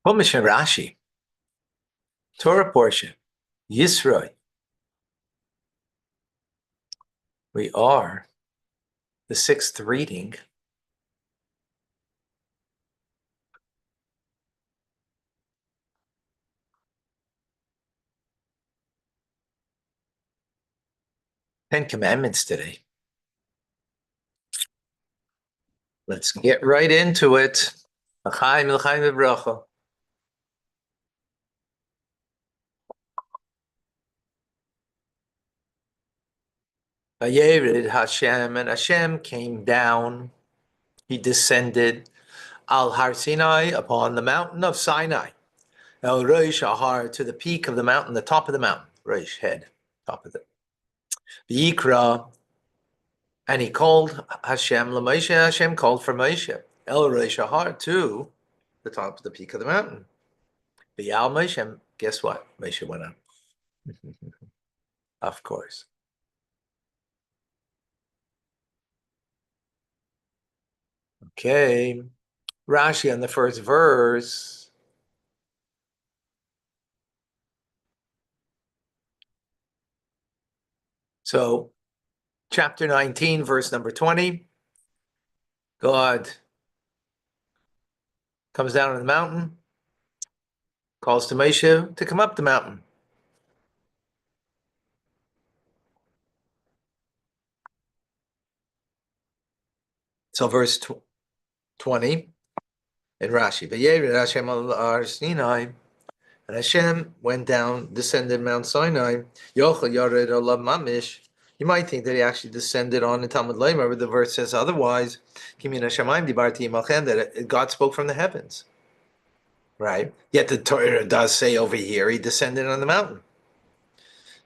Chumash and Rashi, Torah portion, Yisro. We are the sixth reading. Ten Commandments today. Let's get right into it. L'chaim, l'chaim v'bracha. Vayered Hashem, and Hashem came down. He descended al Har Sinai, upon the mountain of Sinai. El Rosh Ahar, to the peak of the mountain, the top of the mountain. Rosh, head, top of it. V'yikra, and he called Hashem l'Moshe. Hashem called for Moshe. El Rosh Ahar, to the top of the peak of the mountain. V'yal Moshe, guess what? Moshe went up. Of course. Okay. Rashi on the first verse. So, chapter 19, verse number 20. God comes down on the mountain, calls to Moshe to come up the mountain. So, verse 20 in Rashi. Vayered Hashem al Har Sinai, and Hashem went down, descended Mount Sinai. Yochel Yared Olav Mamish. You might think that he actually descended on the Talmud Leimer, but the verse says otherwise. That God spoke from the heavens, right? Yet the Torah does say over here he descended on the mountain.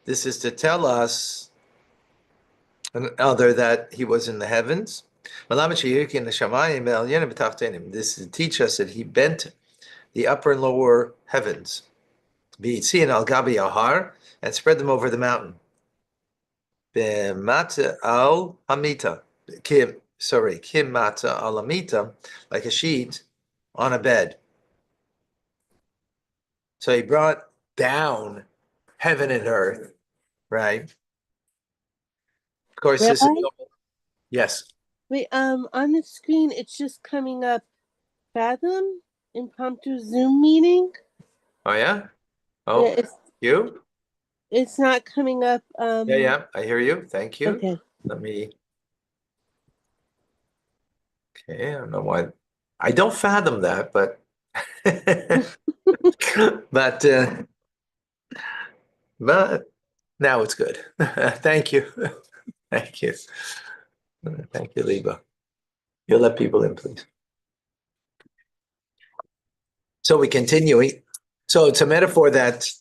This is to tell us, other that he was in the heavens. This is to teach us that he bent the upper and lower heavens, and spread them over the mountain. Kimata al hamita, kimata al hamita, like a sheet on a bed. So he brought down heaven and earth, right? Of course, this is yes. Wait, on the screen, it's just coming up. Fathom impromptu Zoom meeting. Oh yeah. Oh, yeah, you. It's not coming up. Yeah, I hear you. Thank you. Okay. Let me. Okay, I don't know why. I don't fathom that, but but now it's good. Thank you. Thank you. Thank you, Liba. You'll let people in, please. So we continue. So it's a metaphor that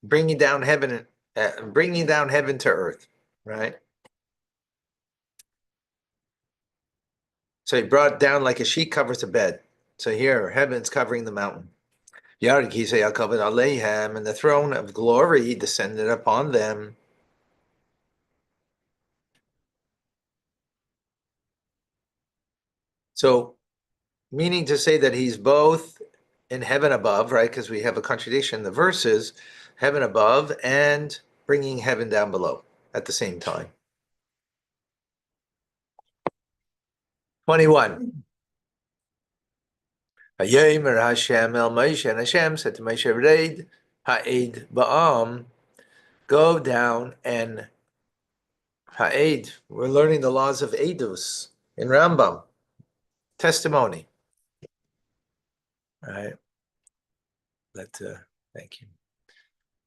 bringing down heaven to earth, right? So he brought down like a sheet covers a bed. So here, heaven's covering the mountain. And the throne of glory descended upon them. So, meaning to say that he's both in heaven above, right? Because we have a contradiction in the verses, heaven above and bringing heaven down below at the same time. 21. Vayomer Hashem el Moshe, and Hashem said to Moshe, Reid ha'ed ba'am, go down and ha'ed. We're learning the laws of Edus in Rambam, testimony. All right. Thank you.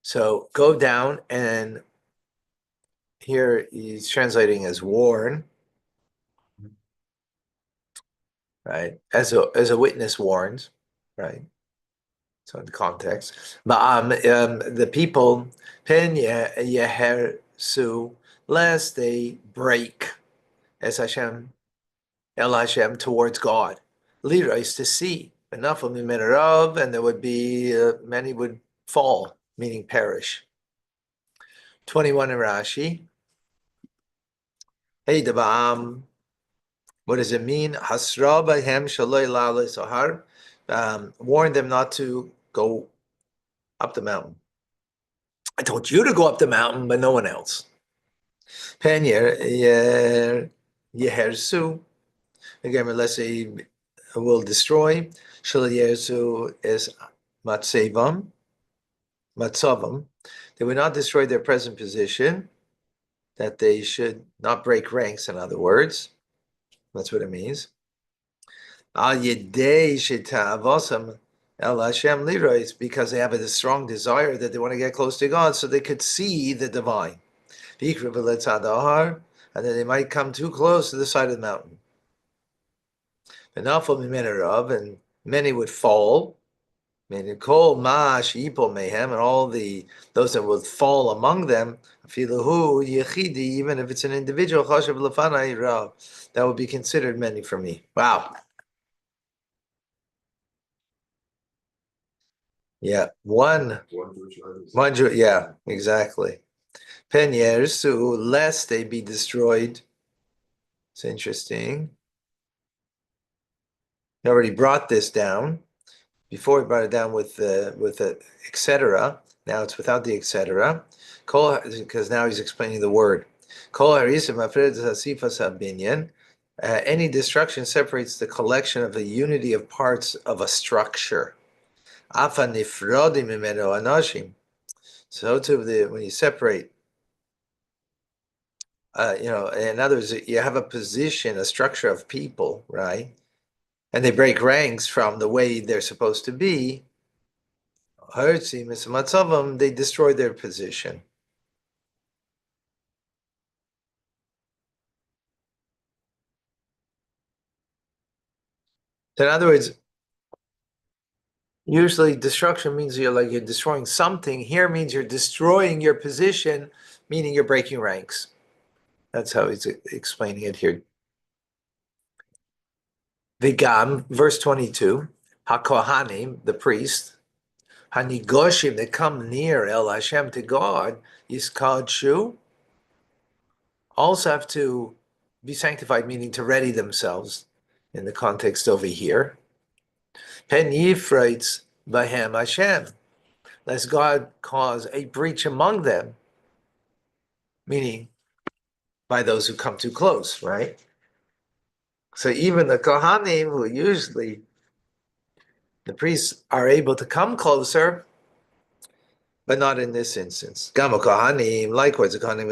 So go down, and here he's translating as warn, right? As a witness warns, right? So in the context, the people pen yehersu, lest they break as Hashem el Hashem towards God. Lira is to see enough of the and there would be many would fall, meaning perish. 21 in Rashi. Hey, Dabam. What does it mean? Hasra b'hem shaloi la'alei sahar. Warn them not to go up the mountain. I told you to go up the mountain, but no one else. Pen yehersu. Again, unless they will destroy. Shal yersu is matzavam. Matzavam. They will not destroy their present position. That they should not break ranks. In other words, that's what it means. Al yedei sheta'avosam el Hashem lirois, because they have a strong desire that they want to get close to God, so they could see the divine. And then they might come too close to the side of the mountain. And many would fall. And all those that would fall among them, even if it's an individual, that would be considered many for me. Wow. Yeah, one, yeah, exactly. Penyers, so lest they be destroyed. It's interesting. He already brought this down. Before he brought it down with the etc. Now it's without the etc. Because now he's explaining the word. Any destruction separates the collection of the unity of parts of a structure. So too, when you separate, in other words, you have a position, a structure of people, right? And they break ranks from the way they're supposed to be. They destroy their position. So in other words, usually destruction means you're destroying something. Here means you're destroying your position, meaning you're breaking ranks. That's how he's explaining it here. Vigam, verse 22, HaKohanim, the priest, Hanigoshim, that come near El Hashem to God, Yiskadshu, also have to be sanctified, meaning to ready themselves in the context over here. Pen Yifraitz Bahem Hashem, lest God cause a breach among them, meaning by those who come too close, right? So even the Kohanim, who usually the priests are able to come closer, but not in this instance. Gamo Kohanim, likewise, the Kohanim,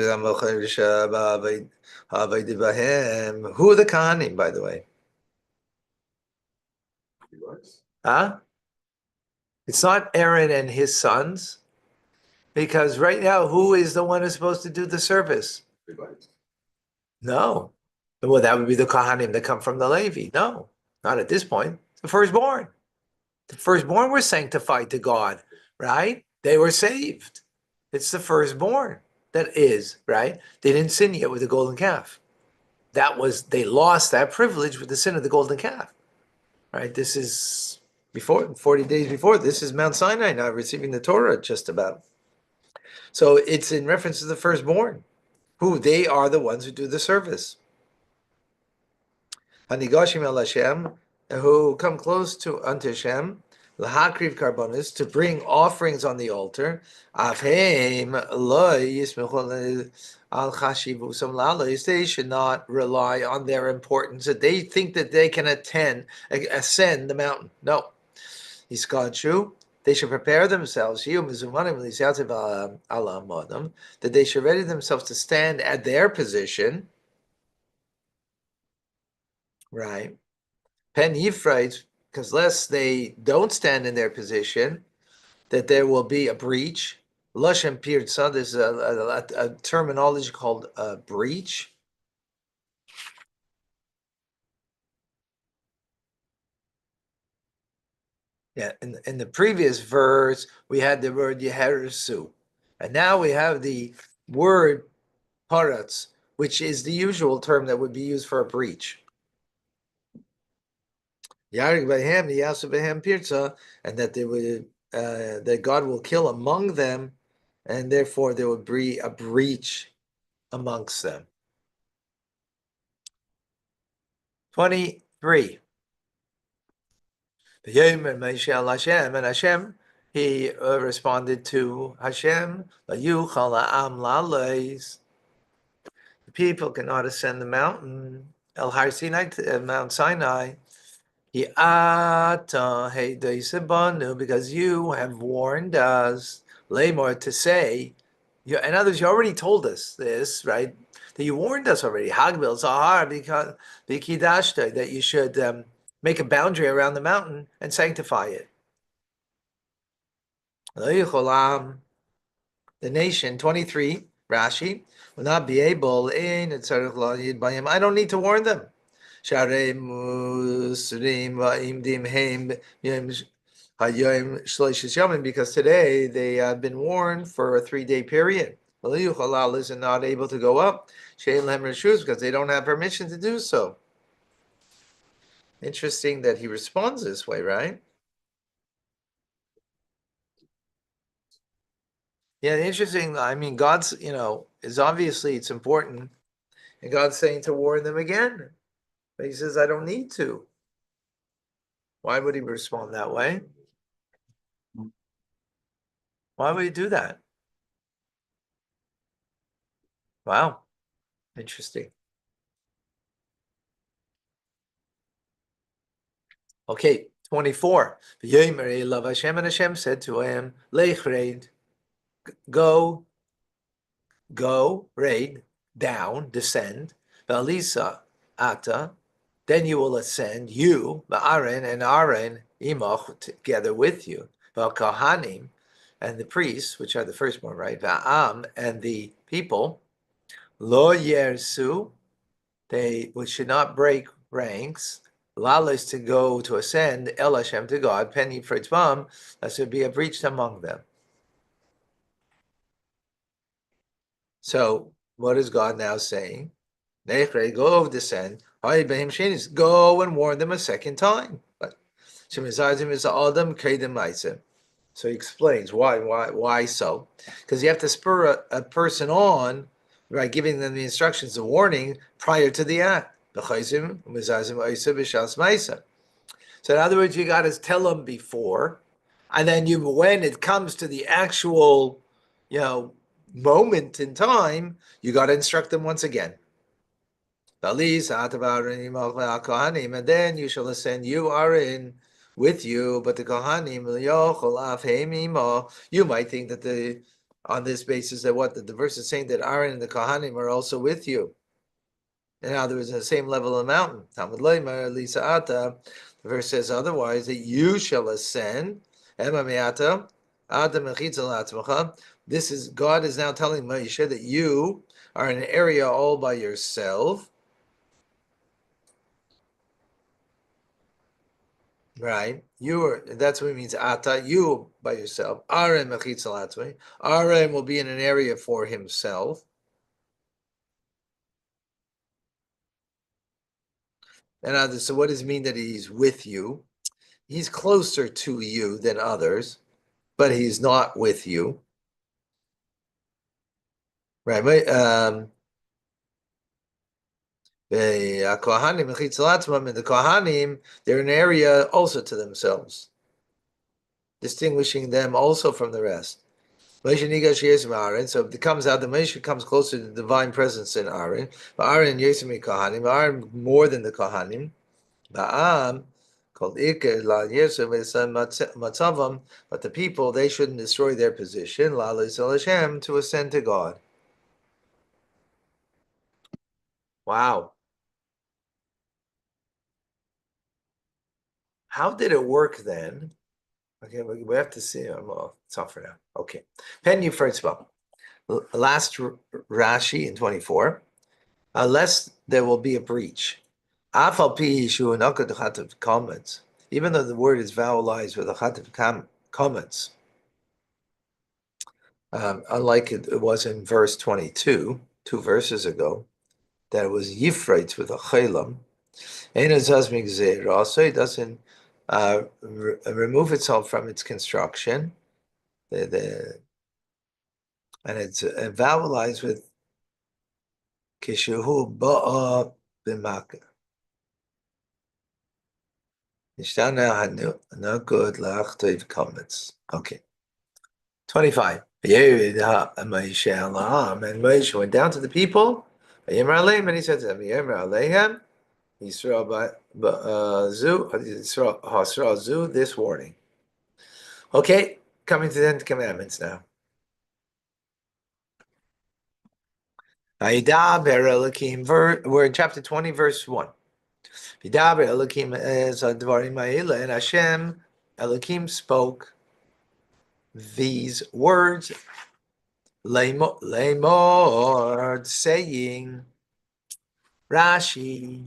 who are the Kohanim, by the way? Huh? It's not Aaron and his sons, because right now, who is the one who's supposed to do the service? No. Well, that would be the Kohanim that come from the Levi. No, not at this point. The firstborn. The firstborn were sanctified to God, right? They were saved. It's the firstborn that is, right? They didn't sin yet with the golden calf. They lost that privilege with the sin of the golden calf, right? This is before, 40 days before. This is Mount Sinai now, receiving the Torah just about. So it's in reference to the firstborn, who they are the ones who do the service. Hanigoshim el Hashem, who come close unto Hashem, lahakriv karbonis, to bring offerings on the altar. Avheim lo yismechol al chashivusam lalos. They should not rely on their importance, that they think that they can ascend the mountain. No. Iskadshu, they should prepare themselves, that they should ready themselves to stand at their position, right? Pen Yifrait, because lest they don't stand in their position, that there will be a breach. Lushem Pirtza, there's a terminology called breach. Yeah, in the previous verse, we had the word Yeheresu. And now we have the word Paratz, which is the usual term that would be used for a breach. Yarig Bahem, Yasu Bahem Pirza, and that they would that God will kill among them, and therefore there would be a breach amongst them. 23. And Hashem, he responded to Hashem, the people cannot ascend the mountain, El Har Sinai, Mount Sinai, because you have warned us, Lamor, to say, in other words, you already told us this, right? That you warned us already, Hagbil Zahar, because that you should make a boundary around the mountain and sanctify it. The nation, 23, Rashi, will not be able in I don't need to warn them. Because today they have been warned for a 3-day period. Is not able to go up because they don't have permission to do so. Interesting that he responds this way, right? Yeah, interesting. I mean, God's, is obviously it's important. And God's saying to warn them again. But he says, I don't need to. Why would he respond that way? Why would he do that? Wow. Interesting. Okay, 24. Hashem, and Hashem said to him, Lech raid, go, raid, down, descend, Valisa, Ata, then you will ascend, you, Aaron, and Aaron, Imach, together with you, Kahanim, and the priests, which are the firstborn, right? Va'am, and the people, Lo Yersu, they should not break ranks. Lalas to go to ascend El Hashem to God, Penny for Tzvam, that should be a breach among them. So, what is God now saying? Go descend. Go and warn them a second time. So he explains why so. Because you have to spur a person on by giving them the instructions, the warning prior to the act. So in other words, you got to tell them before, and then when it comes to the actual, moment in time, you got to instruct them once again. And then you shall ascend, you are in with you, but the Kohanim, you might think that on this basis that the verse is saying that Aaron and the Kohanim are also with you. In other words, in the same level of the mountain. The verse says otherwise, that you shall ascend. This is God is now telling Moshe that you are in an area all by yourself. Right? That's what it means, Ata, you by yourself. Aaron will be in an area for himself. And so what does it mean that he's with you? He's closer to you than others, but he's not with you. Right? The Kohanim, and the Kohanim, they're an area also to themselves, distinguishing them also from the rest. So it comes out that Moshe comes closer to the divine presence in Aaron. But Aaron Kohanim, Aaron more than the Kohanim. Ba'am called Iker La Matzavam, but the people they shouldn't destroy their position. La Hashem to ascend to God. Wow. How did it work then? Okay, we have to see. It's off for now. Okay. Pen you first of all. Last Rashi in 24. Unless there will be a breach. Even though the word is vowelized with a chativ comments, unlike it was in verse 22, 2 verses ago, that it was yifrates with a chelam. Also, it doesn't remove itself from its construction. And it's vowelized with kishuhu ba'a b'maka. No good. Comments. Okay. 25. And Moshe went down to the people. And he said to them, Yisro zu, this warning. Okay, coming to the 10 Commandments now. We're in chapter 20, verse 1. And Hashem, Elohim spoke these words, Lamor, saying, Rashi.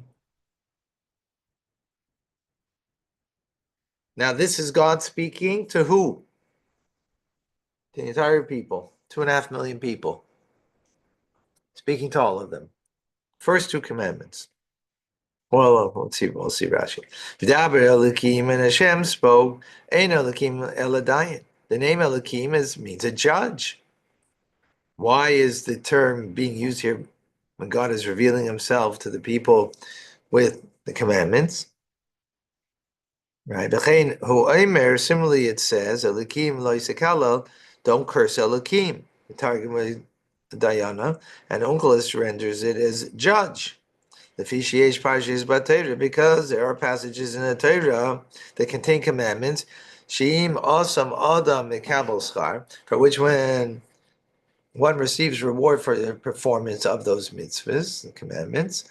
Now this is God speaking to who? The entire people, 2.5 million people. Speaking to all of them. First 2 commandments. Well, we'll see Rashi. V'daber Elohim, and Hashem spoke, Ein Elohim Eladayin. The name Elohim means a judge. Why is the term being used here when God is revealing himself to the people with the commandments? Right. Similarly, it says, Elohim lo yisekalel, don't curse Elohim. The Targum Dayana, and Onkelos renders it as judge. The Fishiyesh Parshas B'Torah, because there are passages in the Torah that contain commandments, Sheim Asam Adam Mekabel Schar, for which when one receives reward for the performance of those mitzvahs, the commandments,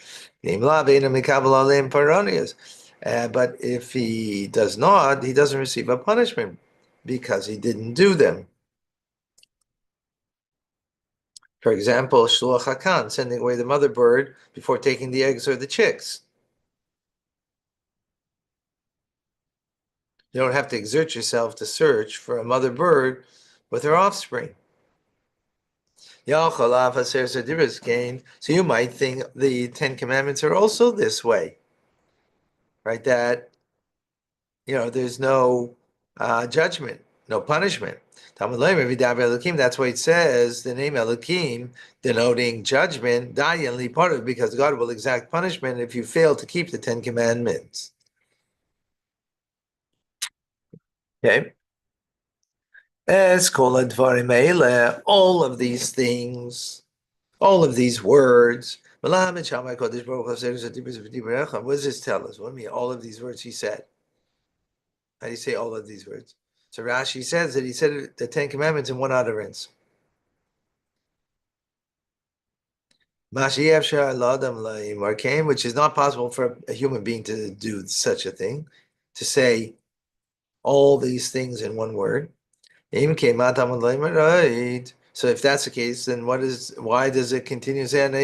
but if he does not, he doesn't receive a punishment because he didn't do them. For example, shluach hakan, sending away the mother bird before taking the eggs or the chicks. You don't have to exert yourself to search for a mother bird with her offspring. So you might think the 10 Commandments are also this way, right? That, there's no judgment, no punishment. That's why it says the name Elohim, denoting judgment, because God will exact punishment if you fail to keep the 10 Commandments. Okay. All of these things, all of these words. What does this tell us? What do you mean, all of these words he said? How do you say all of these words? So Rashi says that he said the 10 Commandments in one utterance. Which is not possible for a human being to do such a thing, to say all these things in one word. So if that's the case, then why does it continue to say and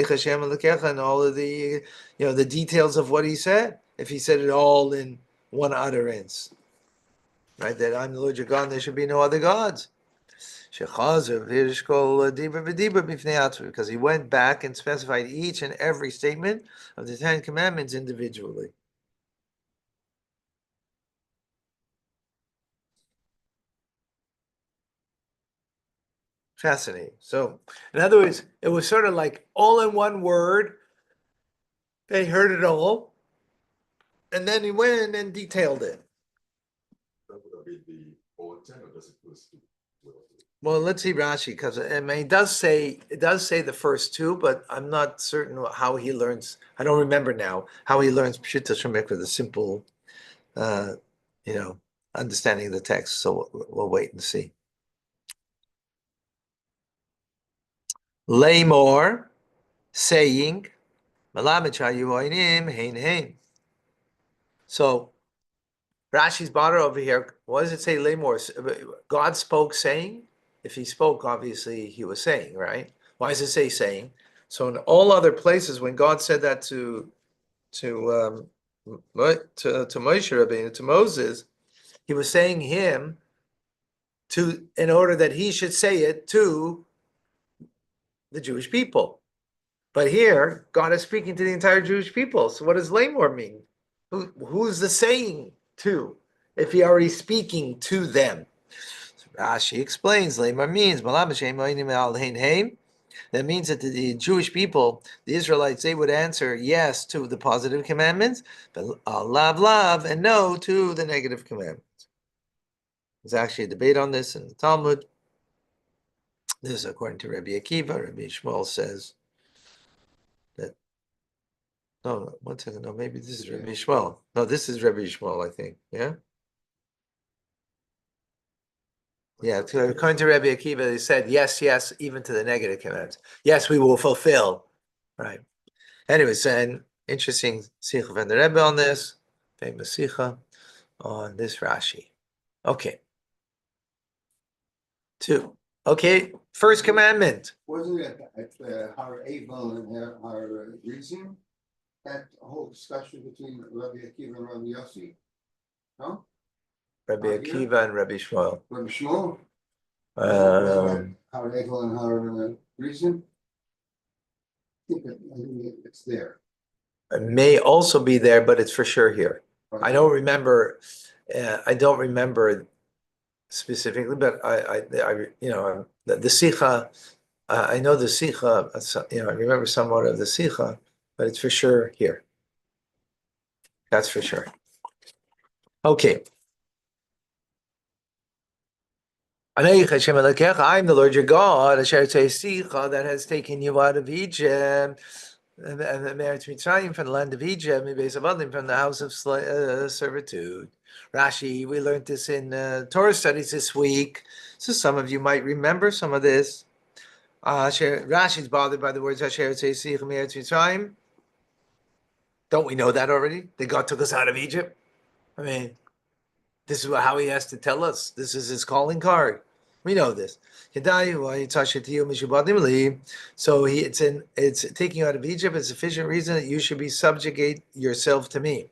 all of the the details of what he said? If he said it all in one utterance, right? That I'm the Lord your God, and there should be no other gods. Because he went back and specified each and every statement of the 10 Commandments individually. Fascinating. So, in other words, it was sort of like all in one word. They heard it all, and then he went and detailed it. Well, let's see Rashi, because it does say the first 2, but I'm not certain how he learns. I don't remember now how he learns Pshita Shemikra, the simple, understanding of the text. So we'll wait and see. Lamor, saying, so Rashi's bar over here, what does it say, Lamor? God spoke saying? If he spoke, obviously he was saying, right? Why does it say saying? So in all other places, when God said that to Moshe Rabbeinu, to Moses, he was saying him in order that he should say it to the Jewish people. But here, God is speaking to the entire Jewish people. So what does Lamor mean? Who's the saying to, if he already speaking to them? So Rashi explains, Lamor means, That means that the Jewish people, the Israelites, they would answer yes to the positive commandments, but lav, and no to the negative commandments. There's actually a debate on this in the Talmud. This is according to Rabbi Akiva. Rabbi Shmuel says that, no, 1 second, no, maybe this is Rabbi Shmuel. No, this is Rabbi Shmuel, I think, yeah? Yeah, according to Rabbi Akiva, they said yes, yes, even to the negative commands. Yes, we will fulfill. Right. Anyways, an interesting Sikha from the Rebbe on this, famous Sikha on this Rashi. Okay. 2. Okay, first commandment. Wasn't it at Har Abel and Har Reason? That whole discussion between Rabbi Akiva and Rabbi Yossi? No? Rabbi Akiva and Rabbi Shmuel. Rabbi Shmuel? Har Abel and Har Reason? I think it's there. It may also be there, but it's for sure here. I don't remember. I don't remember specifically, but I you know, the Sikha. I know the Sikha. You know, I remember somewhat of the Sikha, but it's for sure here. That's for sure. Okay. I'm the Lord your God, that has taken you out of Egypt, and from the land of Egypt, from the house of servitude. Rashi, we learned this in Torah studies this week, so some of you might remember some of this. Rashi's bothered by the words Asher Tzeisich Me'eretz Mitzrayim. Don't we know that already? That God took us out of Egypt? I mean, this is how he has to tell us. This is his calling card. We know this. So it's taking you out of Egypt is sufficient reason that you should be subjugate yourself to me.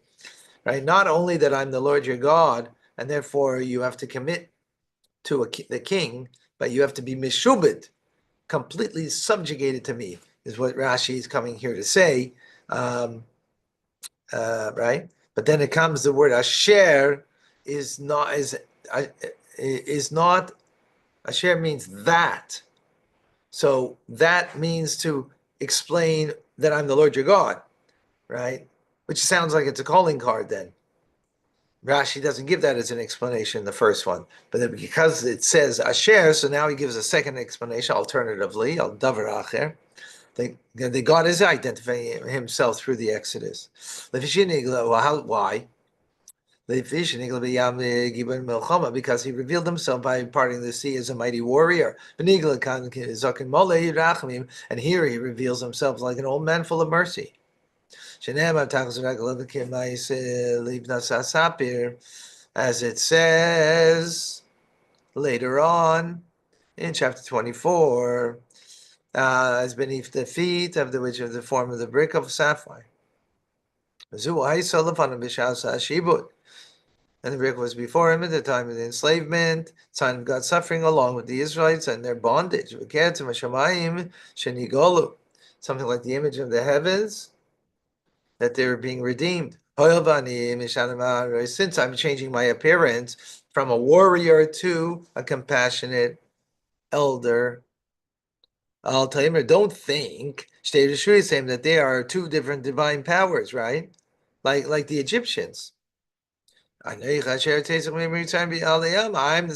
Right? Not only that I'm the Lord your God, and therefore you have to commit to the king, but you have to be mishubed, completely subjugated to me, is what Rashi is coming here to say. Right? But then it comes the word asher is not asher means that. So that means to explain that I'm the Lord your God, right? Which sounds like it's a calling card then. Rashi doesn't give that as an explanation, the first one. But then because it says asher, so now he gives a second explanation, alternatively, al davar acher. The God is identifying himself through the Exodus. Why? Because he revealed himself by parting the sea as a mighty warrior. And here he reveals himself like an old man full of mercy. As it says later on in chapter 24, as beneath the feet of the which of the form of the brick of sapphire. And the brick was before him at the time of the enslavement, sign of God's suffering along with the Israelites and their bondage. Something like the image of the heavens, that they were being redeemed. Since I'm changing my appearance from a warrior to a compassionate elder, I'll tell you, don't think that they are two different divine powers, right? Like the Egyptians. I'm the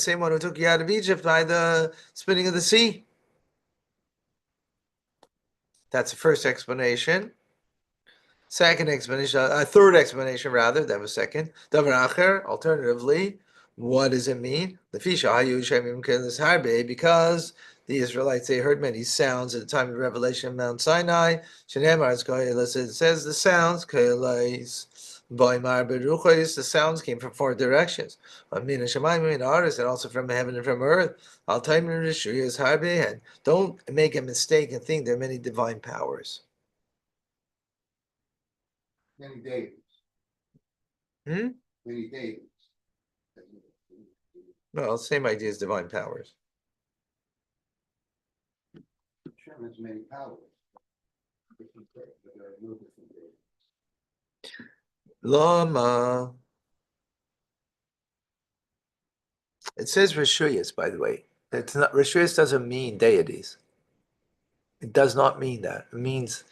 same one who took you out of Egypt by the splitting of the sea. That's the first explanation. Second explanation, third explanation rather, that was second. Alternatively, what does it mean? Because the Israelites, they heard many sounds at the time of revelation of Mount Sinai. It says the sounds, the sounds came from 4 directions. And also from heaven and from earth. And don't make a mistake and think there are many divine powers. Many deities. Many deities. Well, same idea as divine powers. Sure, there's many powers. But there are no different deities. Lama. It says Rishuyas, by the way. It's not Rishuyas doesn't mean deities. It does not mean that. It means,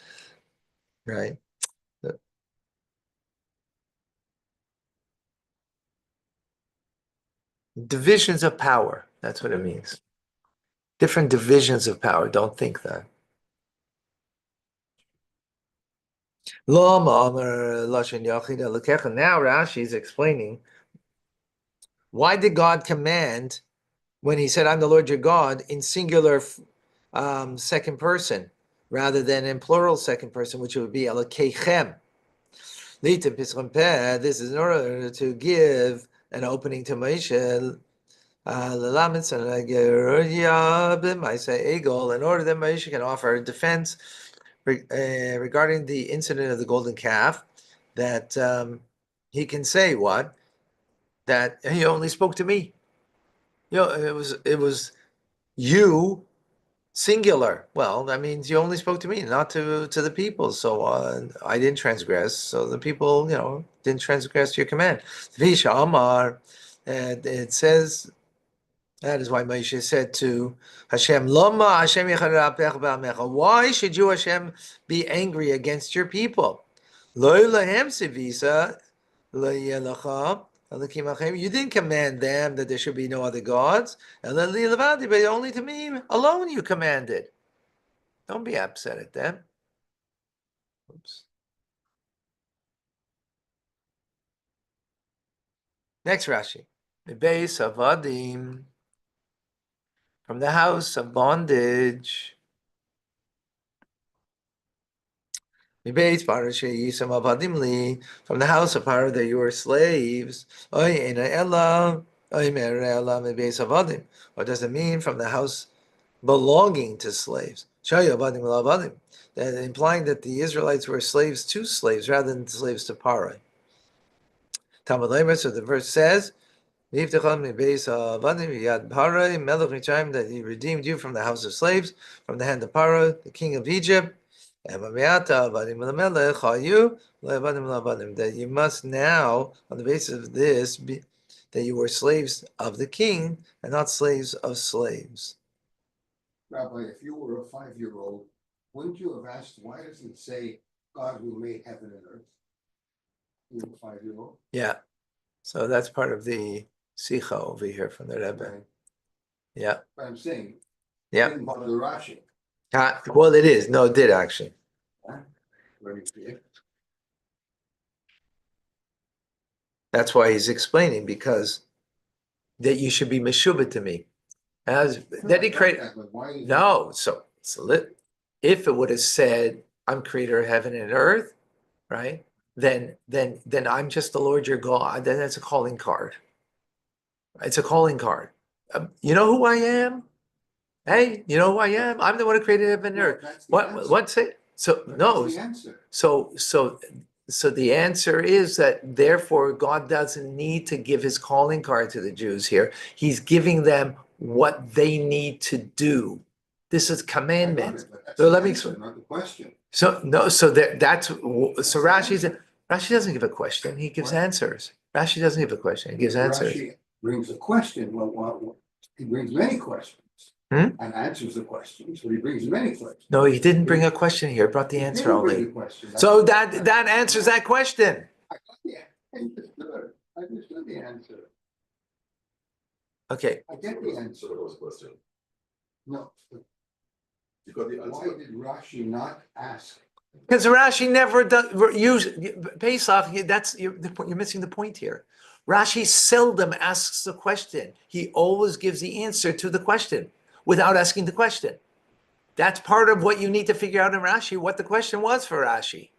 right? Divisions of power. That's what it means. Different divisions of power. Don't think that. Now Rashi is explaining, why did God command when he said, I'm the Lord your God, in singular second person, rather than in plural second person, which would be Elokechem? This is in order to give an opening to Moshe, in order that Moshe can offer a defense regarding the incident of the golden calf, that he can say what? That he only spoke to me. It was you singular. Well, that means you only spoke to me, not to the people. So I didn't transgress. So the people, didn't transgress your command. Visha Amar, and it says that is why Moshe said to Hashem, Lama Hashem yecharapech ba'amecha. Why should you, Hashem, be angry against your people? Lo lahem sivisa, lo yelecha, elakim achem. You didn't command them that there should be no other gods. But only to me alone you commanded. Don't be upset at them. Oops. Next Rashi. Beis avadim, from the house of bondage. From the house of Paro that you were slaves. What does it mean from the house belonging to slaves? That implying that the Israelites were slaves to slaves rather than slaves to Paro. So the verse says, that he redeemed you from the house of slaves, from the hand of Paro, the king of Egypt. That you must now, on the basis of this, that you were slaves of the king and not slaves of slaves. Rabbi, if you were a 5-year-old, wouldn't you have asked, why does it say God who made heaven and earth? You were a 5-year-old? Yeah. So that's part of the Sicha over here from the Rebbe. Right. Yeah. But I'm saying, yeah. didn't bother the Rashi. Well, it is. No, it did actually. Where do you see it? That's why he's explaining, because that you should be meshubah to me. That he created. No, so if it would have said, I'm creator of heaven and earth, right? Then I'm just the Lord your God. Then that's a calling card. It's a calling card. You know who I am? Hey, you know who I am? I'm the one who created heaven and earth. What's it? So no. So the answer is that therefore God doesn't need to give his calling card to the Jews here. He's giving them what they need to do. This is commandment. So let me explain. Not the question. So no, so Rashi doesn't give a question. He gives answers. Rashi doesn't give a question. He gives answers. Rashi brings a question. Well, he brings many questions. And answers the questions, but he brings many questions. No, he didn't bring a question here. He brought the answer only. So that answers that question. I understood the answer. Okay. I get the answer. No. Why did Rashi not ask? Because Rashi never does use Pesach. You're missing the point here. Rashi seldom asks the question. He always gives the answer to the question without asking the question. That's part of what you need to figure out in Rashi, what the question was for Rashi.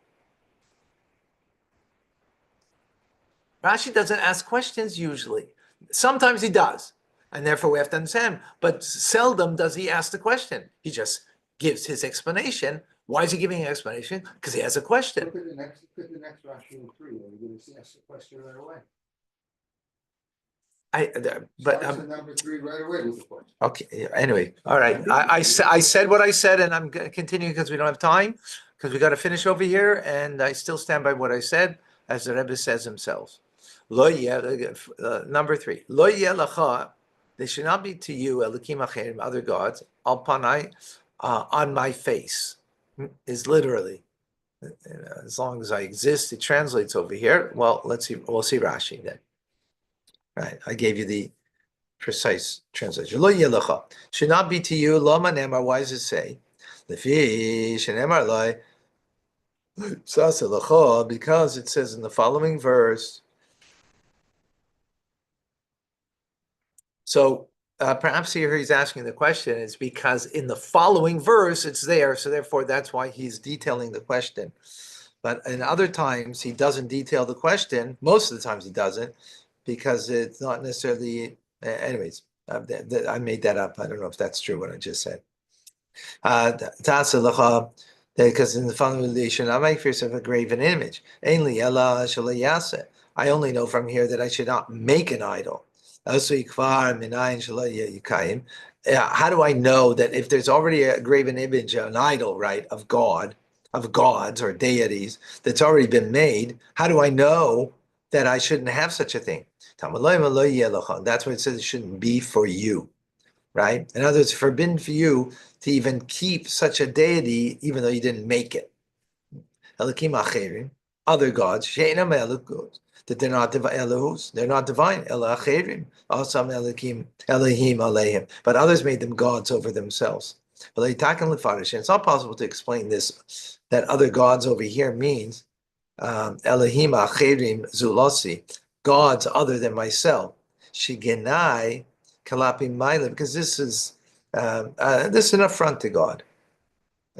Rashi doesn't ask questions usually. Sometimes he does, and therefore we have to understand. But seldom does he ask the question. He just gives his explanation. Why is he giving an explanation? Because he has a question. Look at the next Rashi in 3, and you're going to ask the question right away. Number 3 right away with the question. Okay. Anyway, all right. I said what I said, and I'm continuing because we don't have time, because we got to finish over here, and I still stand by what I said, as the Rebbe says himself. Number 3. Lo yeh lacha. They should not be to you Elokim acherim, other gods. Al panai, on my face, is literally, as long as I exist, it translates over here. Well, let's see, we'll see Rashi then. Right, I gave you the precise translation. Lo yelecha should not be to you. Lama nemar. Why does it say? Lefi shenemar lai sasa lecha, because it says in the following verse. So perhaps here he's asking the question is because in the following verse it's there, so therefore that's why he's detailing the question. But in other times he doesn't detail the question. Most of the times he doesn't, because it's not necessarily. Anyways, I made that up. I don't know if that's true what I just said. Because in the following relation, I make for yourself a graven image. I only know from here that I should not make an idol. How do I know that if there's already a graven image, an idol, right, of God, of gods or deities that's already been made, how do I know that I shouldn't have such a thing? That's why it says it shouldn't be for you, right? In other words, forbidden for you to even keep such a deity, even though you didn't make it. Elokim acherim, other gods, she'enam elokos, that they're not Elohus, they're not divine. Ela acherim, asam elokim, Elohim aleihim, but others made them gods over themselves. And it's not possible to explain this, that other gods over here means Elohim acherim zulasi, gods other than myself. Shigenai kalapim maila, because this is an affront to God,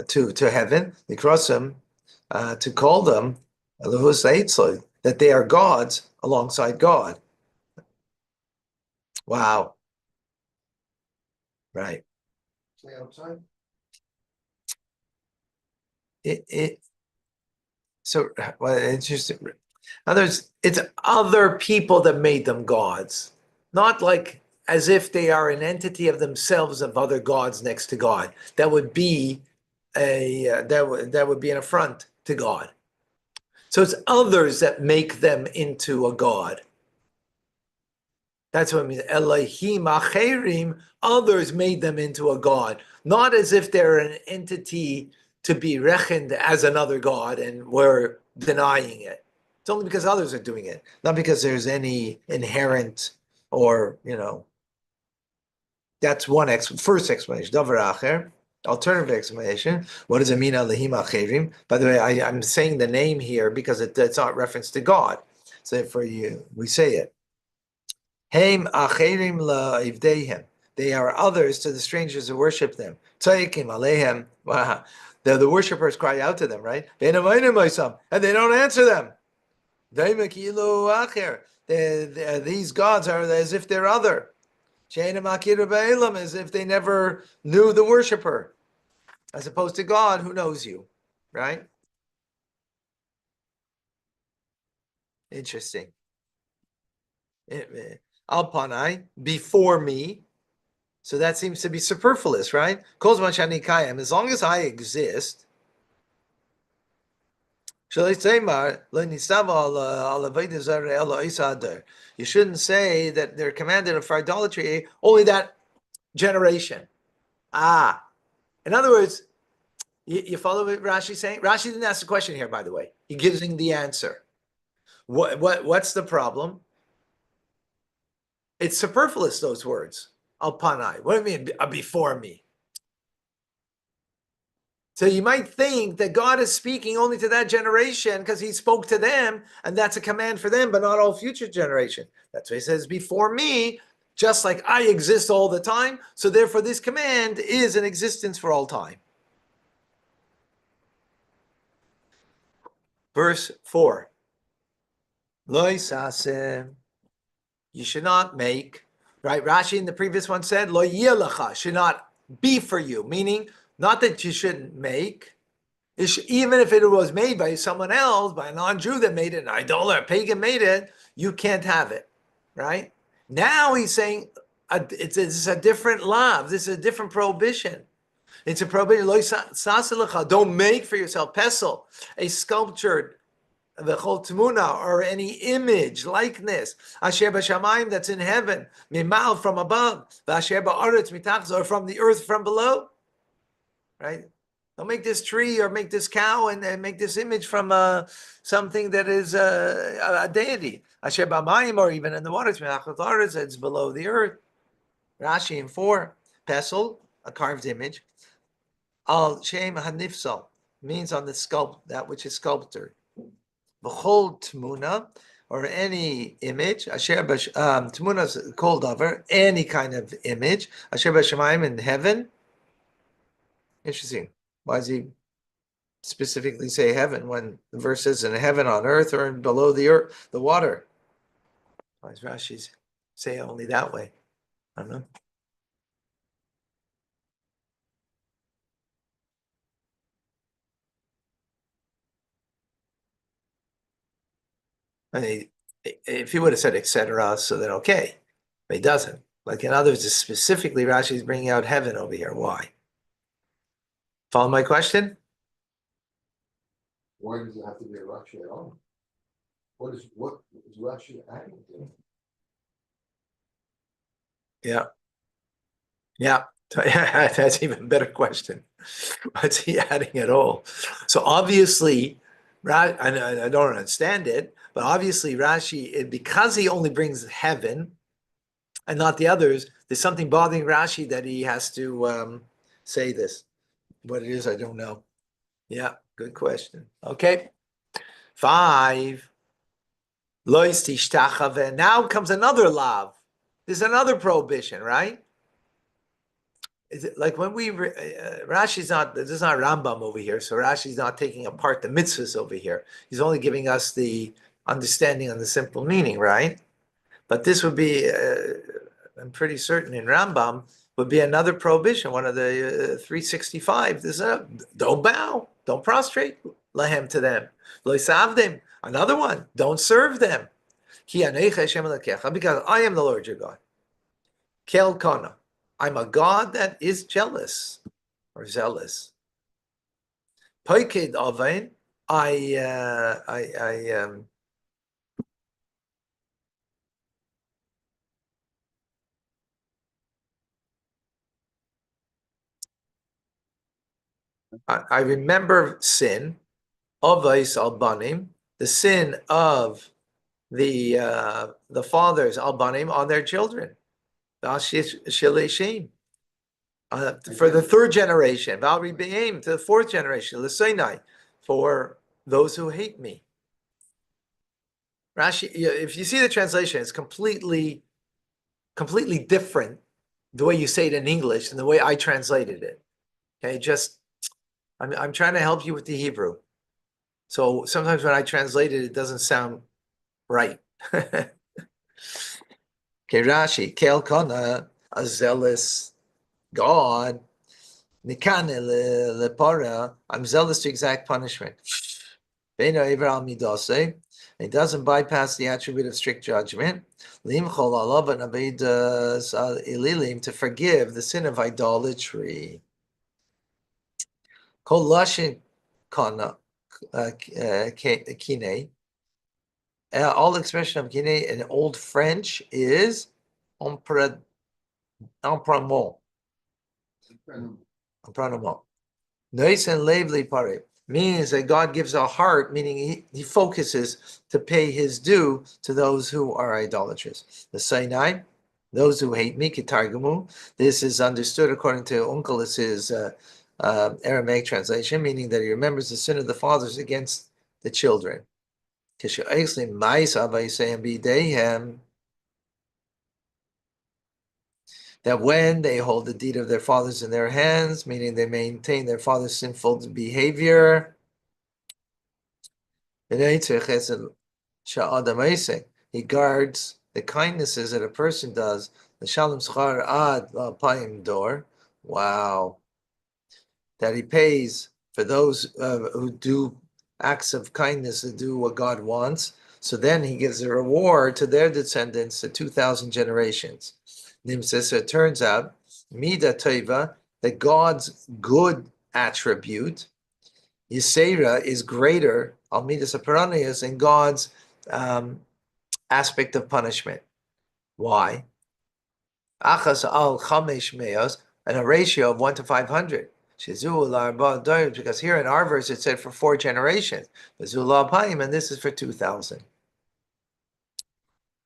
to heaven. Nikrosim, to call them that they are gods alongside God. Wow. Right. Stay outside. Well, it's just, in other words, it's other people that made them gods, not like as if they are an entity of themselves of other gods next to God. That would be that would be an affront to God. So it's others that make them into a god. That's what I mean. Elohim acherim, others made them into a god, not as if they're an entity to be reckoned as another god and we're denying it. It's only because others are doing it, not because there's any inherent or, that's one first explanation. Davar acher, alternative explanation. What does it mean, Elohim acherim? By the way, I'm saying the name here because it's not reference to God. So for you, we say it. Heim acherim la'ivdeihem. They are others to the strangers who worship them. Tzayikim aleihem. Wow. The worshippers cry out to them, right? And they don't answer them. These gods are as if they're other. As if they never knew the worshipper. As opposed to God who knows you, right? Interesting. Alpanai, before me. So that seems to be superfluous, right? As long as I exist, you shouldn't say that they're commanded for idolatry only that generation. In other words, you follow what Rashi's saying? Rashi didn't ask the question here, by the way. He gives him the answer. What's the problem? It's superfluous, those words. Alpanai. What do you mean, before me? So you might think that God is speaking only to that generation because he spoke to them, and that's a command for them, but not all future generation. That's why he says, before me, just like I exist all the time, so therefore this command is in existence for all time. Verse 4. Lo yisaseh. You should not make, right? Rashi in the previous one said, lo yelecha, should not be for you, meaning not that you shouldn't make, even if it was made by someone else, by a non-Jew that made it, an idol or a pagan made it, you can't have it, right? Now he's saying it's a different law. This is a different prohibition. It's a prohibition. Lo yisaseh, don't make for yourself pesel, a sculptured the chol tmuna, or any image, likeness, asher b'shamayim, that's in heaven, mimal, from above, v'asher ba'aretz mitachas, or from the earth from below. right? Don't make this tree or make this cow and make this image from something that is a deity. Asher b'mayim, or even in the waters, it's below the earth. Rashi in 4, pesel, a carved image. Al shem hanifsal means on the sculpt, that which is sculptured. B'chol tmuna, or any image. Asher tmuna is called over, any kind of image. Asher b'shamayim, in heaven. Interesting. Why does he specifically say heaven when the verse says in heaven, on earth, or below the earth, the water? Why does Rashi say it only that way? I don't know. I mean, if he would have said etc., so then okay, but he doesn't. Like in others, specifically Rashi is bringing out heaven over here. Why? Follow my question? Why does it have to be a Rashi at all? What is Rashi adding to? Yeah. Yeah. That's even better question. What's he adding at all? So obviously, I don't understand it, but obviously Rashi, because he only brings heaven and not the others, there's something bothering Rashi that he has to say this. What it is, I don't know. Yeah, good question. Okay. 5. Lois tishtachave. Now comes another lav. There's another prohibition, right? Is it like when we Rashi's not, this is not Rambam over here, so Rashi's not taking apart the mitzvahs over here. He's only giving us the understanding on the simple meaning, right? But this would be, I'm pretty certain in Rambam, would be another prohibition, one of the 365. This is don't bow, don't prostrate lahem to them. Lo yisavdim. Another one, don't serve them. Ki anecha Hashem Elokecha, because I am the Lord your God. Kel kana. I'm a God that is jealous or zealous. Poiked avain. I remember sin, avais albanim, the sin of the fathers albanim on their children. Shileshim. For the third generation, Valri Be'im, to the fourth generation, L'Seinai, for those who hate me. Rashi, if you see the translation, it's completely different the way you say it in English and the way I translated it. Okay, I'm trying to help you with the Hebrew. So sometimes when I translate it, it doesn't sound right. Okay, Rashi, Kel Kana, a zealous God. Nikane lepara, I'm zealous to exact punishment. It doesn't bypass the attribute of strict judgment. To forgive the sin of idolatry. Kol lashin kana kine. All expression of kine in Old French is emprunement. Nois and lavely pare means that God gives a heart, meaning he focuses to pay his due to those who are idolaters. The Sinai, those who hate me, kitargumu. This is understood according to Onkelos' Aramaic translation, meaning that he remembers the sin of the fathers against the children. That when they hold the deed of their fathers in their hands, meaning they maintain their father's sinful behavior, he guards the kindnesses that a person does. The shalom schar ad la'apayim dor. Wow. That he pays for those who do acts of kindness, to do what God wants. So then he gives a reward to their descendants to 2,000 generations. Nim says, so it turns out, Mida Teva, that God's good attribute, Yisera, is greater, Al Midas Aparanias, in God's aspect of punishment. Why? Achas al Chamesh Meos, and a ratio of 1 to 500. Because here in our verse it said for 4 generations. And this is for 2,000.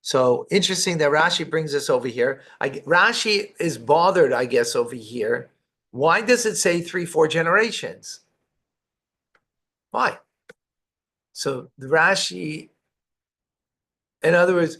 So interesting that Rashi brings this over here. Rashi is bothered, I guess, over here. Why does it say 3-4 generations? Why? So the Rashi, in other words,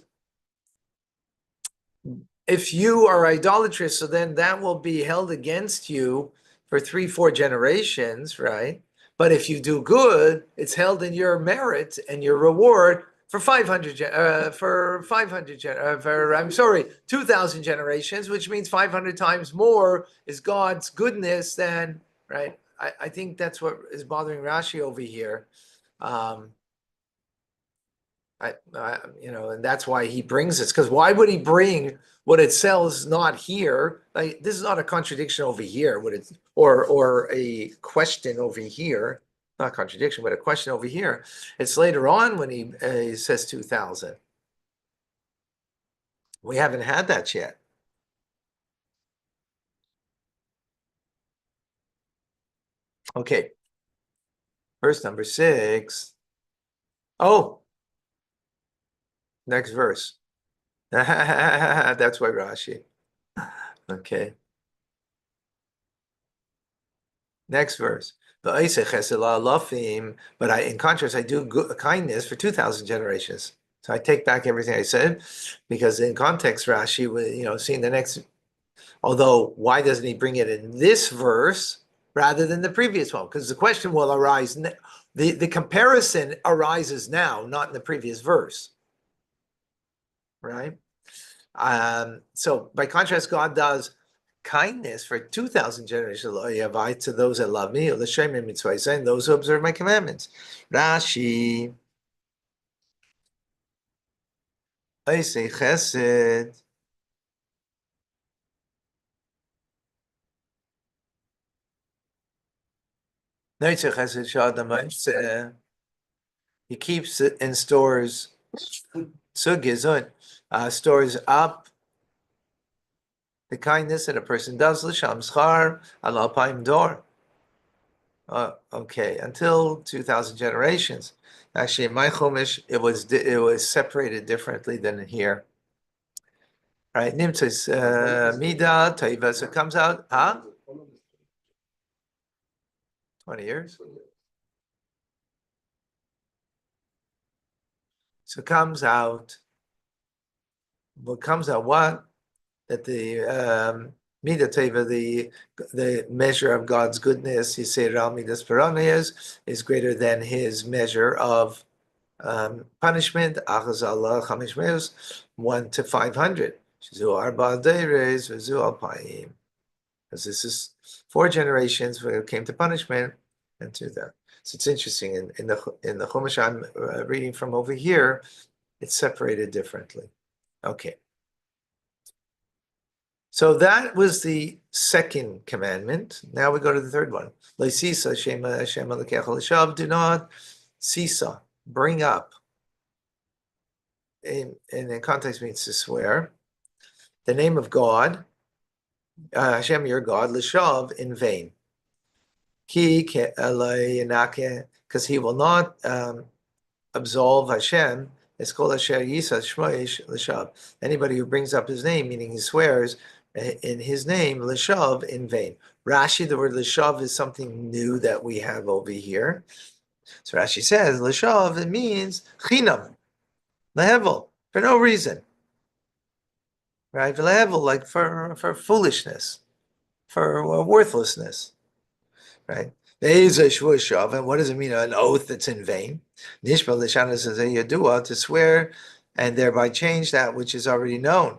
if you are idolatrous, so then that will be held against you for 3-4 generations, right? But if you do good, it's held in your merit and your reward for 2,000 generations, which means 500 times more is God's goodness than, right? I think that's what is bothering Rashi over here. And that's why he brings this. Because why would he bring what it sells not here? Like, this is not a contradiction over here. Or a question over here? Not a contradiction, but a question over here. It's later on when he says 2,000. We haven't had that yet. Okay. Verse number 6. Oh, next verse. That's why Rashi. Okay. Next verse. But in contrast, I do kindness for 2,000 generations. So I take back everything I said, because in context, Rashi, seeing the next. Although, why doesn't he bring it in this verse rather than the previous one? Because the question will arise. The comparison arises now, not in the previous verse, right? So by contrast, God does kindness for 2,000 generations to those that love me, and those who observe my commandments. Rashi, I say chesed. He keeps it in stores, stores up the kindness that a person does. L'sham schar al alpaim dor. Okay, until 2,000 generations. Actually, in my chumash, it was separated differently than here. Right, nimtzis mida taiva. So it comes out, 20 years. So it comes out. What comes out? What? That the Mida Teva, the measure of God's goodness, Yisro Midas Paranias, is greater than his measure of punishment, Achaz Allah Chamish Meus, 1 to 500. Shizu Arba Deires, Vizu Alpaim. Because this is 4 generations where it came to punishment, and to that. So it's interesting. In the Chumash I'm reading from over here, it's separated differently. Okay. So that was the second commandment. Now we go to the third one. Do not sisa, bring up. In the context means to swear. The name of God, Hashem, your God, l'shav, in vain. Because he will not absolve Hashem. It's called Asher Yisa Shmoish l'shav. Anybody who brings up his name, meaning he swears in his name, l'shav, in vain. Rashi, the word l'shav is something new that we have over here. So Rashi says, l'shav, it means chinam, lehevel, for no reason. Right? Lehevel, like for foolishness, for worthlessness. Right? And what does it mean? An oath that's in vain. Nishba l'shana says yadua, to swear and thereby change that which is already known.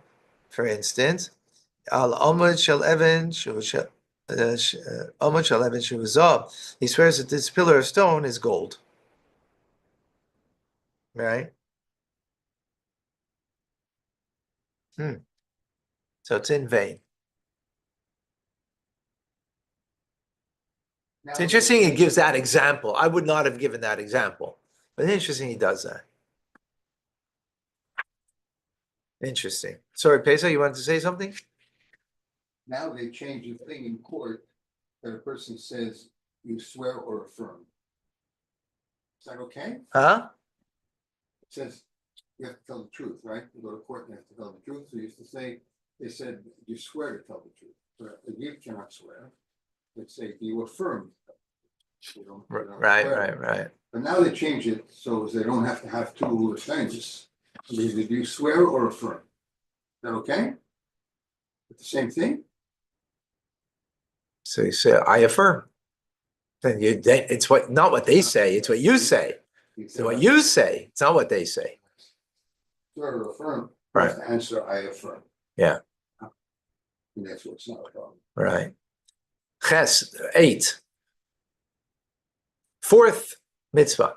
For instance, al omad shel even he swears that this pillar of stone is gold. Right? So it's in vain. It's interesting he gives that example. I would not have given that example. But it's interesting he does that. Interesting. Sorry, Pesa, you wanted to say something? Now they changed the thing in court. that a person says you swear or affirm. Is that okay? Huh? It says you have to tell the truth, right? You go to court and you have to tell the truth. So you used to say, they said you swear to tell the truth. But you cannot swear. They say you affirm. You don't Right, swear. right, right. But now they change it so they don't have to have two things. Either you swear or affirm. Is that okay? It's the same thing? So you say, I affirm. Then it's not what they say, it's what you say. It's what you say. It's not what they say. Swear or affirm. Right. That's the answer, I affirm. Yeah. And that's what's not a problem. Right. Ches 8. Fourth mitzvah.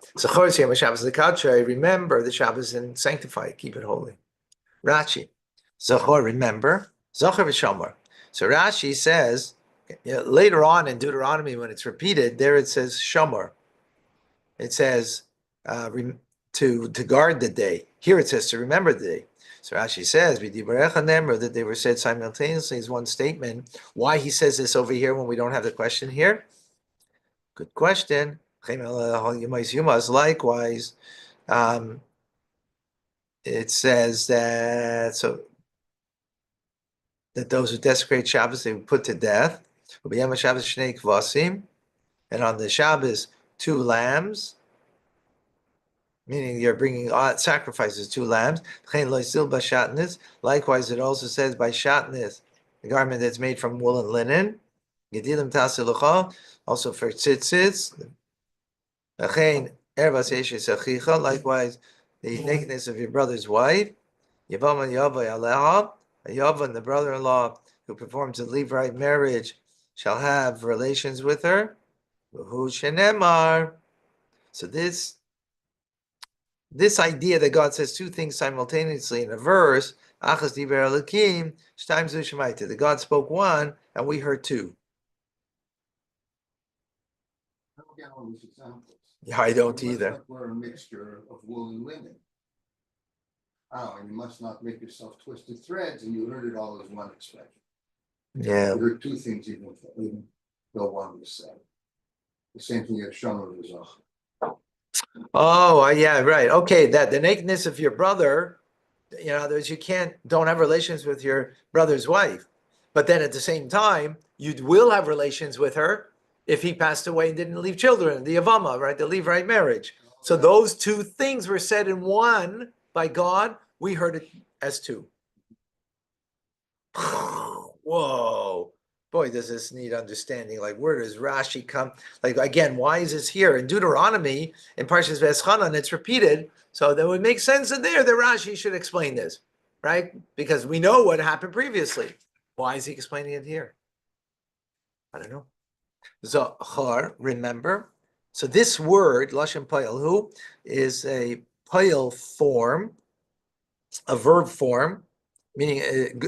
Remember the Shabbos and sanctify it, keep it holy. Rashi. Zachor, remember. Zachor v'shamor. So Rashi says, later on in Deuteronomy, when it's repeated, there it says shamor. It says to guard the day. Here it says to remember the day. So Rashi says, that they were said simultaneously is one statement. Why he says this over here when we don't have the question here? Good question. Likewise, it says that those who desecrate Shabbos they were put to death. And on the Shabbos 2 lambs, meaning you're bringing sacrifices 2 lambs. Likewise, it also says by shatnez, the garment that's made from wool and linen. Also for tzitzits. Likewise, the nakedness of your brother's wife. Yavam the brother-in-law who performs a Levite marriage shall have relations with her. So this idea that God says 2 things simultaneously in a verse, the God spoke 1 and we heard 2. I don't get all these examples. Yeah, I don't You must either. not wear a mixture of wool and linen. Oh, and you must not make yourself twisted threads, and you heard it all as one expression. Yeah. You heard 2 things even though one was said. The same thing as Shomer V'Zach. Oh, yeah, right. Okay, that the nakedness of your brother, in other words, you don't have relations with your brother's wife. But then at the same time, you will have relations with her if he passed away and didn't leave children, the Avama, right? The Levite marriage. So those 2 things were said in one by God. We heard it as 2. Whoa. Boy, does this need understanding. Like, where does Rashi come? Like, again, why is this here? In Deuteronomy, in Parshas Veschanan, it's repeated. So that would make sense that Rashi should explain this, right? Because we know what happened previously. Why is he explaining it here? I don't know. Zachar, remember. So this word, Lashon Payal, is a Payal form, a verb form, meaning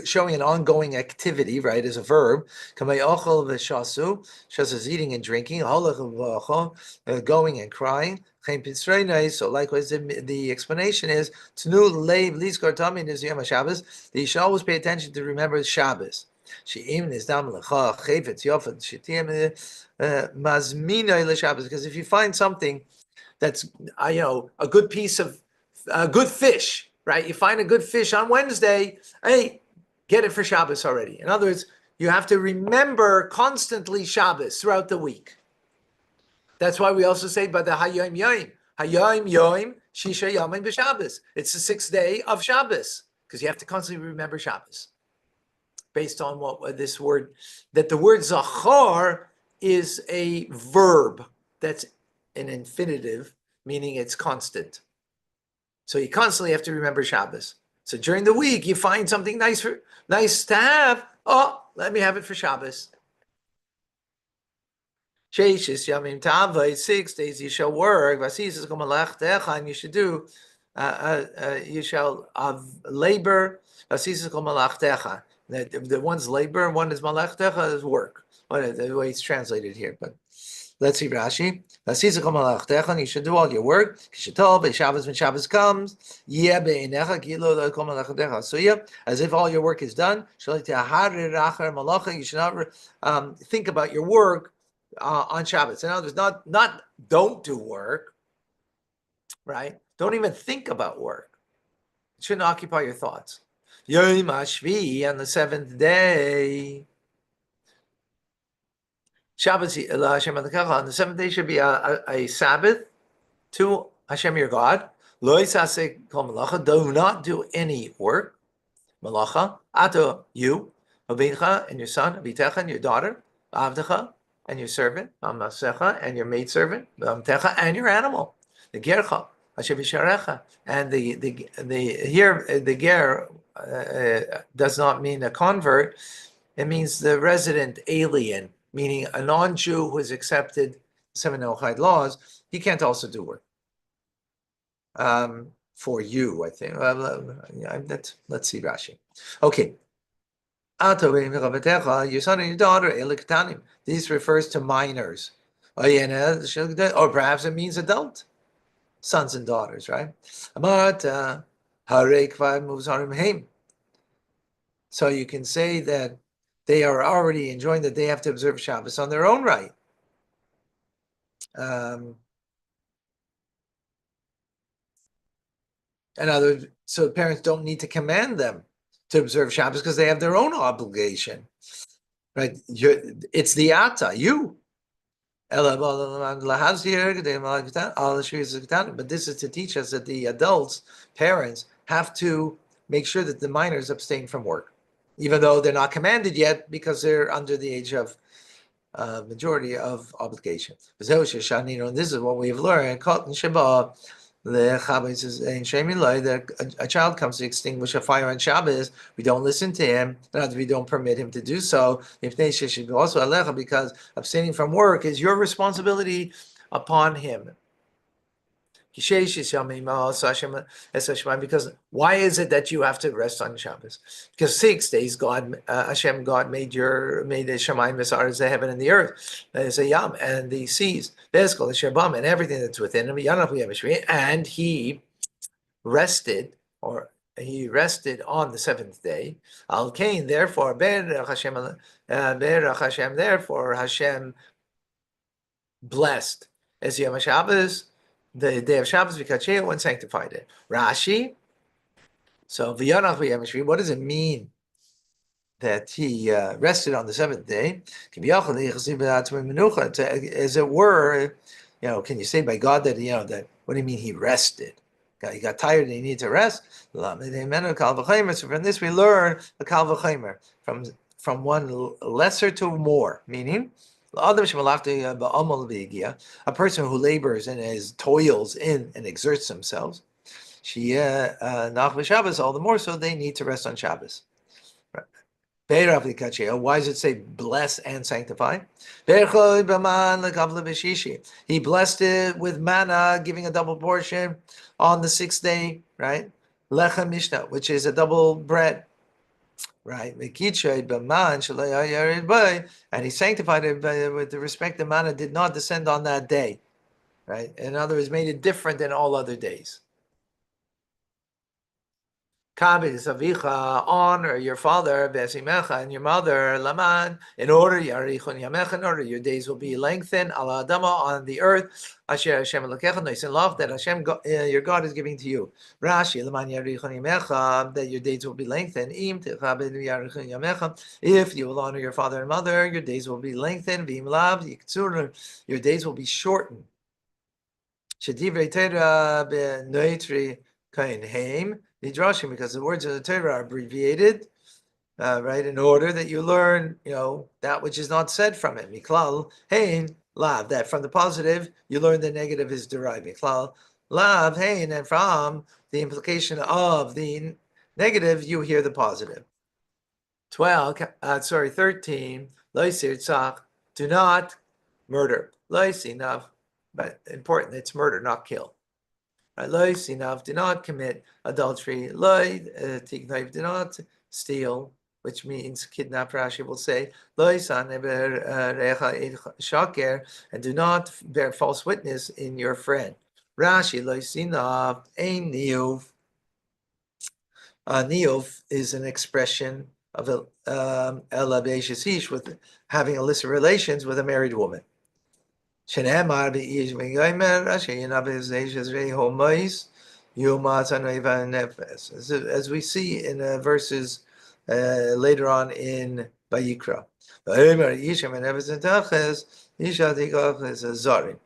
showing an ongoing activity, right, as a verb. Shasu is eating and drinking, going and crying. So likewise, the explanation is, the Isha always pay attention to remember Shabbos. Because if you find something that's a good piece of good fish, right? You find a good fish on Wednesday, hey, get it for Shabbos already. In other words, you have to remember constantly Shabbos throughout the week. That's why we also say by the Hayom Yom. Hayom Yom Shisha Yomim b'Shabbos. It's the 6th day of Shabbos because you have to constantly remember Shabbos. Based on what this word, that the word Zachar is a verb that's an infinitive, meaning it's constant. So you constantly have to remember Shabbos. So during the week, you find something nice to have. Oh, let me have it for Shabbos. 6 days you shall work. And you should do. You shall have labor. The one's labor, one is malachtecha, is work. The way it's translated here, but Let's see Rashi. You should do all your work. When Shabbos comes, as if all your work is done. You should not think about your work on Shabbos. In other words, not don't do work, right? Don't even think about work. It shouldn't occupy your thoughts. Yom HaShvi, on the seventh day. Shabbos on the seventh day should be a Sabbath to Hashem your God. Lo yisaseh kol malacha. Do not do any work. Malacha. Ato, you, Avicha, and your son, Avitecha, and your daughter, Avdecha, and your servant, Amasecha, and your maidservant, Amtecha, and your animal, the Gercha, Hashem Yisharecha. And the ger does not mean a convert. It means the resident alien, meaning a non-Jew who has accepted seven Noachide laws. He can't also do work. For you, I think. Let's see Rashi. Okay. Your son and your daughter, this refers to minors. Or perhaps it means adult sons and daughters, right? So you can say that they are already enjoying that they have to observe Shabbos on their own right. So parents don't need to command them to observe Shabbos because they have their own obligation, right? It's the ata, you. But this is to teach us that the adults, parents, have to make sure that the minors abstain from work, even though they're not commanded yet because they're under the age of majority of obligation. And this is what we've learned. That a child comes to extinguish a fire on Shabbos, we don't listen to him, and we don't permit him to do so. Because abstaining from work is your responsibility upon him. Because why is it that you have to rest on Shabbos? Because 6 days God made the Shamayim V'Sa'aretz, the heaven and the earth, Yam and the seas, and everything that's within him, and he rested on the seventh day. Al Kain, therefore, therefore Hashem blessed as Yom Shabbos, the day of Shabbos, Vikacheo, and sanctified it. Rashi. So what does it mean that he rested on the seventh day? As it were, can you say by God that that? What do you mean he rested? He got tired and he needed to rest. So from this we learn a kal v'chomer, from one lesser to more, meaning a person who labors and toils in and exerts themselves. All the more so they need to rest on Shabbos. Why does it say bless and sanctify? He blessed it with manna, giving a double portion on the sixth day, right? Lechem Mishnah, which is a double bread, right? And he sanctified it with the respect that manna did not descend on that day, right? In other words, made it different than all other days. Honor your father, and your mother, Laman, in order your days will be lengthened, ala adama, on the earth, asher Hashem love that Hashem your God is giving to you. Rashi, that your days will be lengthened. If you will honor your father and mother, your days will be lengthened. Your days will be shortened. Because the words of the Torah are abbreviated, right, in order that you learn, that which is not said from it. Miklal, hein, lav, that from the positive, you learn the negative is derived. Miklal, lav, hein, and from the implication of the negative, you hear the positive. 13, do not murder. Enough, but important, it's murder, not kill. Do not commit adultery. Do not steal. which means kidnap. Rashi will say, Lo yisan recha shaker, and do not bear false witness in your friend. Rashi, Lo yisinav ein niyuv. Niyuv is an expression of ela beishesish, with having illicit relations with a married woman. Shenemar be'ish v'yomer she'yinav be'zeish rei homois yumat aneva nefes. As we see in verses later on in Vayikra. V'yomer ish v'nefes entaches isha tikoches zarim.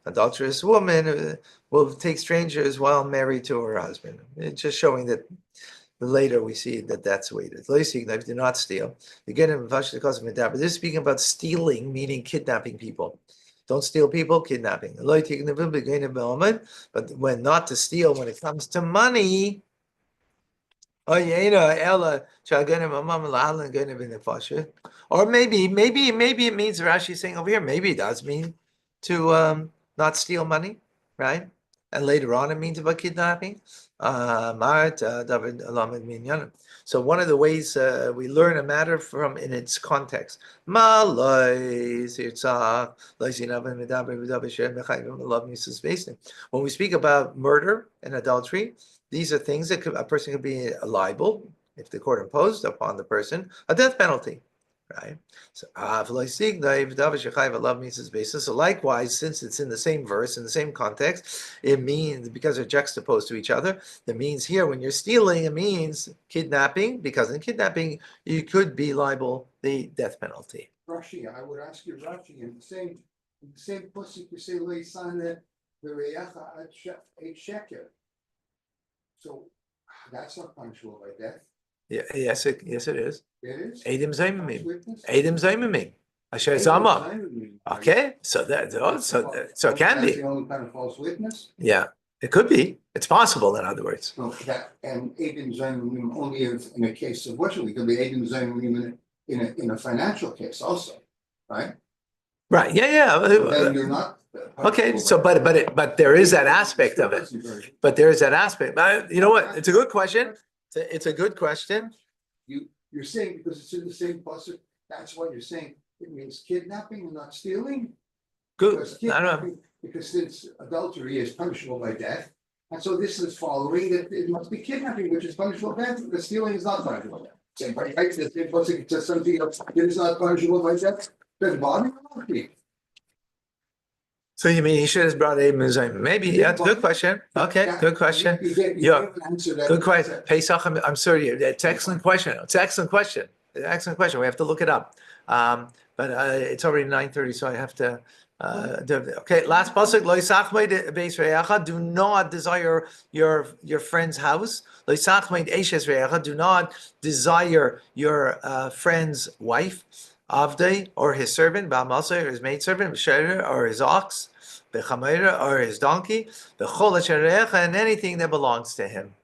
Adulterous woman will take strangers while married to her husband. It's just showing that later we see that that's the way it is. Do not steal. Again, this is speaking about stealing, meaning kidnapping people. Don't steal people, kidnapping. But when not to steal, when it comes to money, or maybe it means Rashi is saying over here, maybe it does mean to not steal money, right? And later on it means about kidnapping. So one of the ways we learn a matter from in its context. When we speak about murder and adultery, these are things that a person could be liable, if the court imposed upon the person, a death penalty, right? So likewise, since it's in the same verse, in the same context, it means, because they're juxtaposed to each other, it means here when you're stealing, it means kidnapping, because in kidnapping, you could be liable the death penalty. Rashi, I would ask you, Rashi, in the same pasuk you say leisane v'reyacha eight sheker. So that's not punishable by death. Yeah, yes, it is. It is. Edim zaymimim. Witness? Edim zaymimim. Asher zama. Okay, so it can That's be. the only kind of false witness. Yeah, it could be. It's possible, in other words. So that, and Adim Zayim only in a case of worship, it could be Adim Zayim in a financial case also, right? Right. Yeah. Then you're not. Okay. So, but there is that aspect of it. But there is that aspect. You know what? It's a good question. It's a good question. You're saying because it's in the same pasuk, that's what you're saying. It means kidnapping and not stealing. Good. Because I don't know. Because since adultery is punishable by death, and so this is following that it must be kidnapping, which is punishable by death, because stealing is not punishable by death. Same right? The same pasuk says something else that is not punishable by death. Then body or not? So you mean he should have brought Adim Zayim? Maybe that's a good question. Okay, good question. Yeah, good question. Pesach. I'm sorry. It's an excellent question. It's an excellent question. It's an excellent question. We have to look it up. But it's already 9:30, so I have to. Okay, last pasuk. Lo yisachmeid beis reyacha. Do not desire your friend's house. Lo yisachmeid eishes reyacha. Do not desire your friend's wife. Avdei, or his servant, Ba'amasai, or his maidservant, B'sherer, or his ox, B'chameira, or his donkey, B'chol HaSherecha, and anything that belongs to him.